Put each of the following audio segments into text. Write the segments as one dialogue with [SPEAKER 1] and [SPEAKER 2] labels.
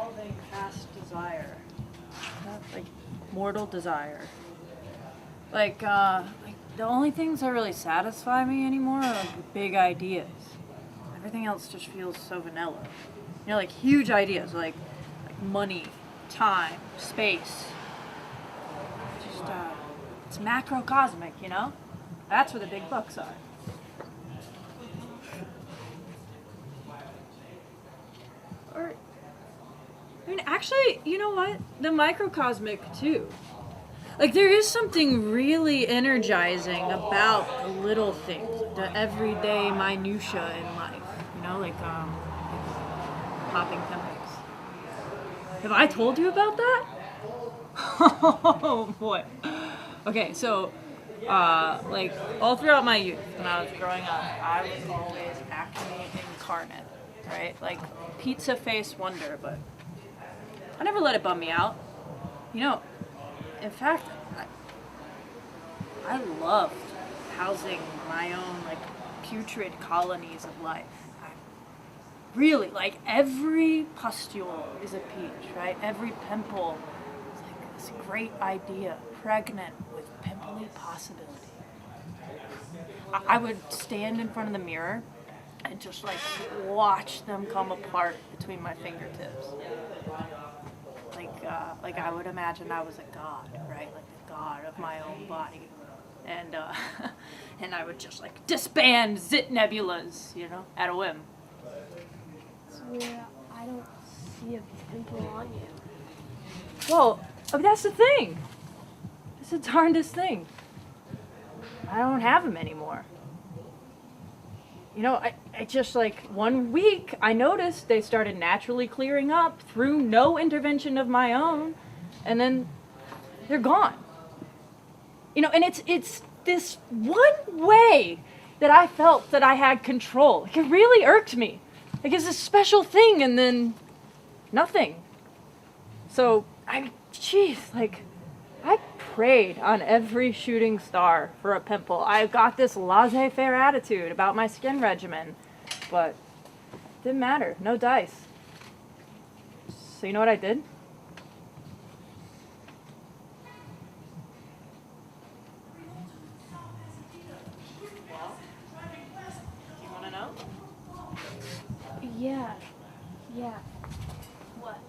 [SPEAKER 1] evolving past desire. Like mortal desire. Like the only things that really satisfy me anymore are like the big ideas. Everything else just feels so vanilla. You know, like huge ideas, like money, time, space. Just it's macrocosmic, you know? That's where the big bucks are. Or, I mean, actually, you know what? The microcosmic too. Like there is something really energizing about the little things, the everyday minutia in life. You know, like popping pimples. Have I told you about that? Oh boy. Okay, so like all throughout my youth, when I was growing up, I was always acne incarnate, right? Like pizza face wonder, but I never let it bum me out. You know, in fact, I loved housing my own like putrid colonies of life. Really, like every pustule is a peach, right? Every pimple is like this great idea, pregnant with pimply possibility. I would stand in front of the mirror and just like watch them come apart between my fingertips. Like I would imagine I was a god, right? Like the god of my own body. And and I would just like disband zit nebulas, you know, at a whim.
[SPEAKER 2] So I don't see a pimple on you.
[SPEAKER 1] Well, that's the thing. It's the darndest thing. I don't have them anymore. You know, I just like 1 week I noticed they started naturally clearing up through no intervention of my own, and then they're gone. You know, and it's this one way that I felt that I had control. Like, it really irked me. Like, it's this special thing, and then nothing. So, I prayed on every shooting star for a pimple. I got this laissez-faire attitude about my skin regimen, but it didn't matter. No dice. So, you know what I did? You want to know?
[SPEAKER 2] Yeah. What?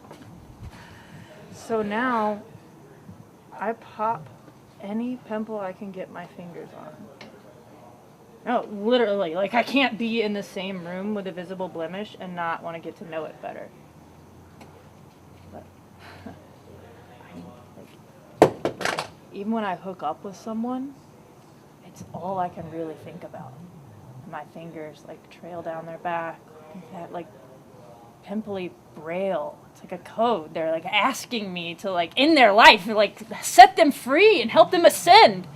[SPEAKER 1] So now, I pop any pimple I can get my fingers on. No, literally, like I can't be in the same room with a visible blemish and not want to get to know it better. But, even when I hook up with someone, it's all I can really think about. My fingers like trail down their back, that like pimply braille. It's like a code. They're like asking me to like in their life, like set them free and help them ascend.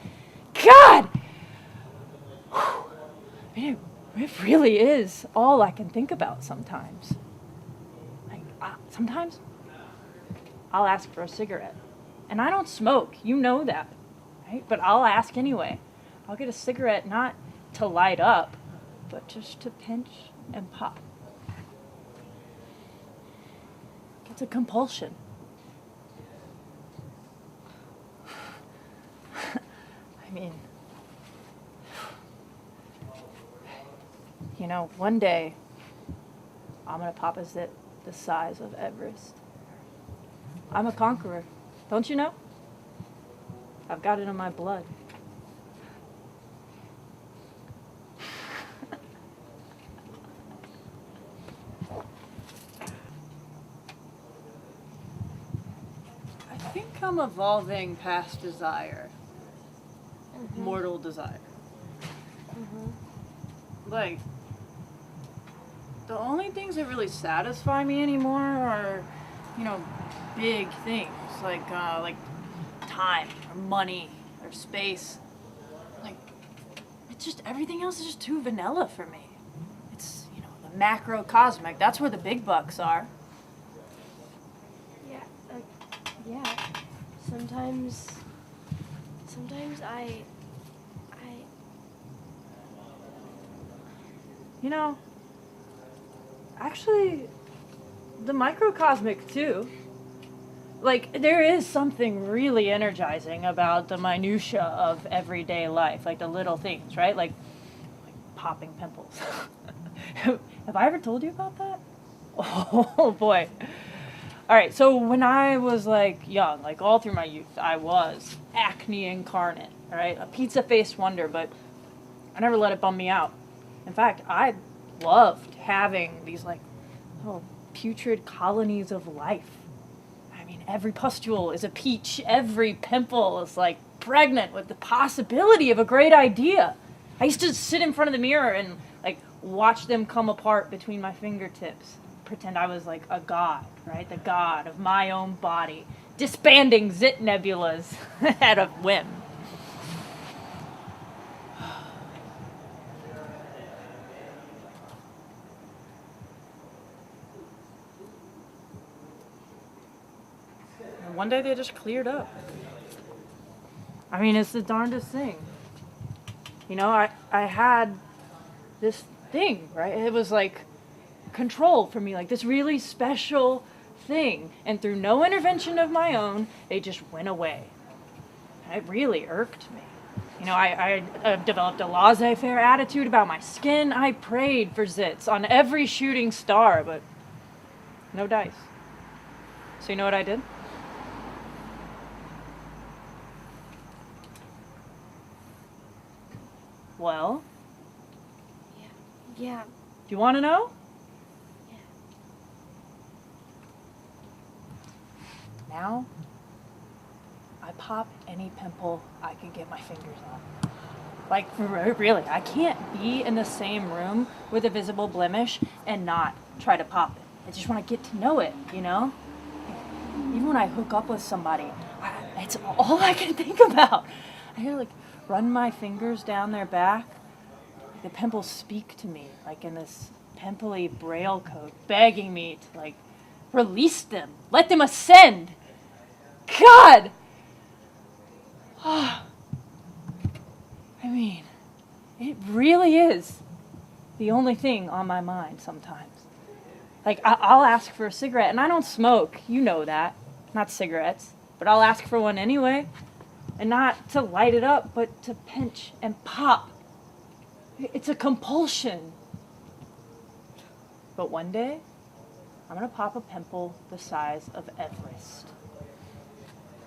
[SPEAKER 1] God, it really is all I can think about sometimes. Like sometimes I'll ask for a cigarette, and I don't smoke. You know that, right? But I'll ask anyway. I'll get a cigarette not to light up, but just to pinch and pop. It's a compulsion. I mean, you know, one day I'm gonna pop a zit the size of Everest. I'm a conqueror, don't you know? I've got it in my blood. I think I'm evolving past desire. Mortal desire. Like, the only things that really satisfy me anymore are, you know, big things like time or money or space. Like, it's just everything else is just too vanilla for me. It's, you know, the macrocosmic. That's where the big bucks are.
[SPEAKER 2] Yeah. Sometimes I
[SPEAKER 1] You know, actually, the microcosmic too. Like, there is something really energizing about the minutia of everyday life, like the little things, right? Like popping pimples. Have I ever told you about that? Oh boy. All right, so when I was like young, like all through my youth, I was acne incarnate, all right? A pizza-faced wonder, but I never let it bum me out. In fact, I loved having these like little putrid colonies of life. I mean, every pustule is a peach. Every pimple is like pregnant with the possibility of a great idea. I used to sit in front of the mirror and like watch them come apart between my fingertips. Pretend I was like a god, right? The god of my own body, disbanding zit nebulas at a whim. And one day they just cleared up. I mean, it's the darndest thing. You know, I had this thing, right? It was like control for me, like this really special thing. And through no intervention of my own, they just went away. And it really irked me. You know, I developed a laissez-faire attitude about my skin. I prayed for zits on every shooting star, but no dice. So you know what I did? Well,
[SPEAKER 2] Yeah.
[SPEAKER 1] do you want to know? Now, I pop any pimple I can get my fingers on. Like, really, I can't be in the same room with a visible blemish and not try to pop it. I just want to get to know it, you know? Even when I hook up with somebody, it's all I can think about. I hear, like, run my fingers down their back. The pimples speak to me, like in this pimply braille code, begging me to, like, release them. Let them ascend. God! I mean, it really is the only thing on my mind sometimes. Like, I'll ask for a cigarette, and I don't smoke. You know that. Not cigarettes. But I'll ask for one anyway. And not to light it up, but to pinch and pop. It's a compulsion. But one day, I'm going to pop a pimple the size of Everest.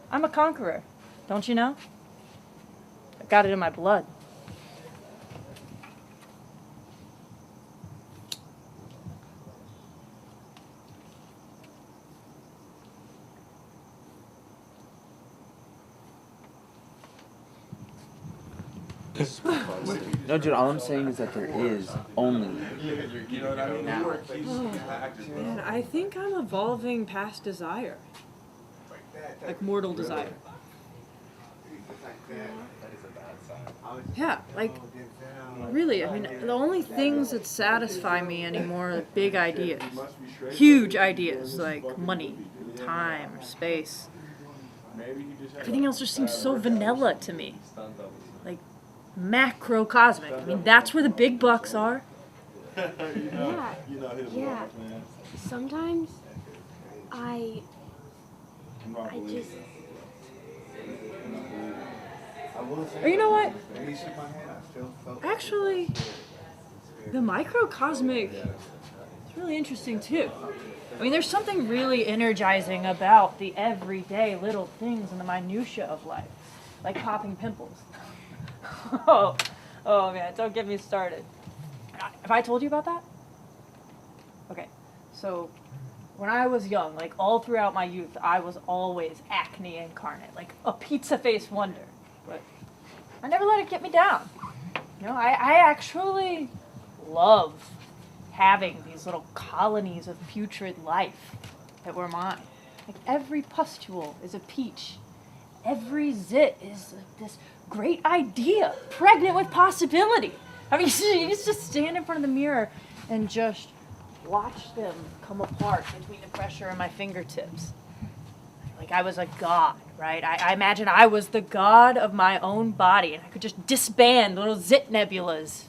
[SPEAKER 1] I'm a conqueror, don't you know? I've got it in my blood.
[SPEAKER 3] No, dude, all I'm saying is that there is only now.
[SPEAKER 1] Man, I think I'm evolving past desire. Like mortal desire. Yeah, like, really, I mean, the only things that satisfy me anymore are big ideas. Huge ideas, like money, time, or space. Everything else just seems so vanilla to me. Like, macrocosmic. I mean, that's where the big bucks are.
[SPEAKER 2] Yeah. Sometimes I just
[SPEAKER 1] Or you know what? Actually, the microcosmic is really interesting too. I mean, there's something really energizing about the everyday little things and the minutia of life, like popping pimples. Oh man, don't get me started. Have I told you about that? Okay, so when I was young, like all throughout my youth, I was always acne incarnate, like a pizza-faced wonder. But I never let it get me down. You know, I actually love having these little colonies of putrid life that were mine. Like every pustule is a peach. Every zit is like this great idea, pregnant with possibility. I mean, you just stand in front of the mirror and just watch them come apart between the pressure of my fingertips. Like I was a god, right? I imagine I was the god of my own body, and I could just disband little zit nebulas.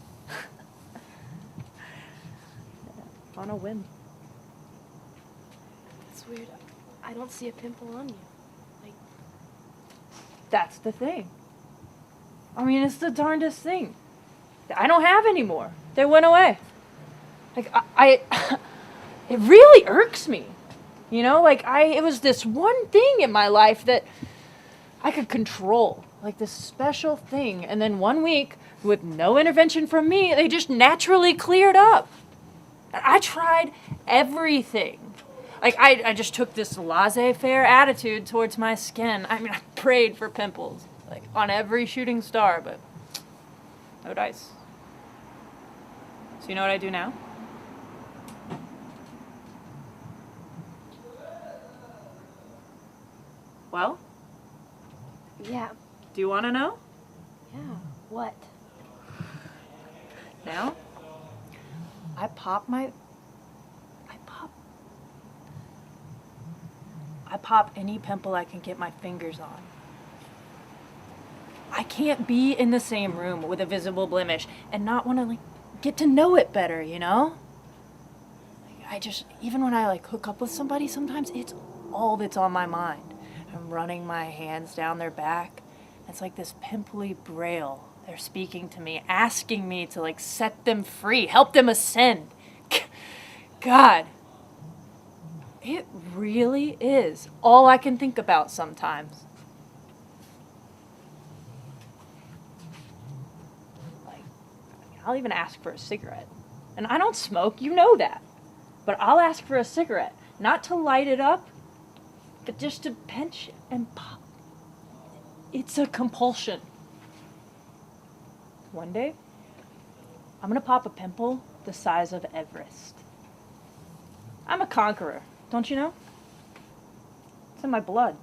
[SPEAKER 1] On a whim.
[SPEAKER 2] That's weird. I don't see a pimple on you. Like,
[SPEAKER 1] That's the thing. I mean, it's the darndest thing. I don't have any more. They went away. Like, it really irks me. You know, like, it was this one thing in my life that I could control. Like, this special thing. And then one week, with no intervention from me, they just naturally cleared up. And I tried everything. Like, I just took this laissez-faire attitude towards my skin. I mean, I prayed for pimples, like, on every shooting star, but no dice. So you know what I do now? Well,
[SPEAKER 2] yeah.
[SPEAKER 1] do you want to know?
[SPEAKER 2] Yeah. What?
[SPEAKER 1] Now, I pop any pimple I can get my fingers on. I can't be in the same room with a visible blemish and not want to, like, get to know it better, you know? Like, even when I, like, hook up with somebody, sometimes it's all that's on my mind. I'm running my hands down their back. It's like this pimply braille. They're speaking to me, asking me to, like, set them free, help them ascend. God. It really is all I can think about sometimes. Like, I'll even ask for a cigarette. And I don't smoke, you know that. But I'll ask for a cigarette, not to light it up, but just to pinch and pop. It's a compulsion. One day, I'm gonna pop a pimple the size of Everest. I'm a conqueror, don't you know? It's in my blood.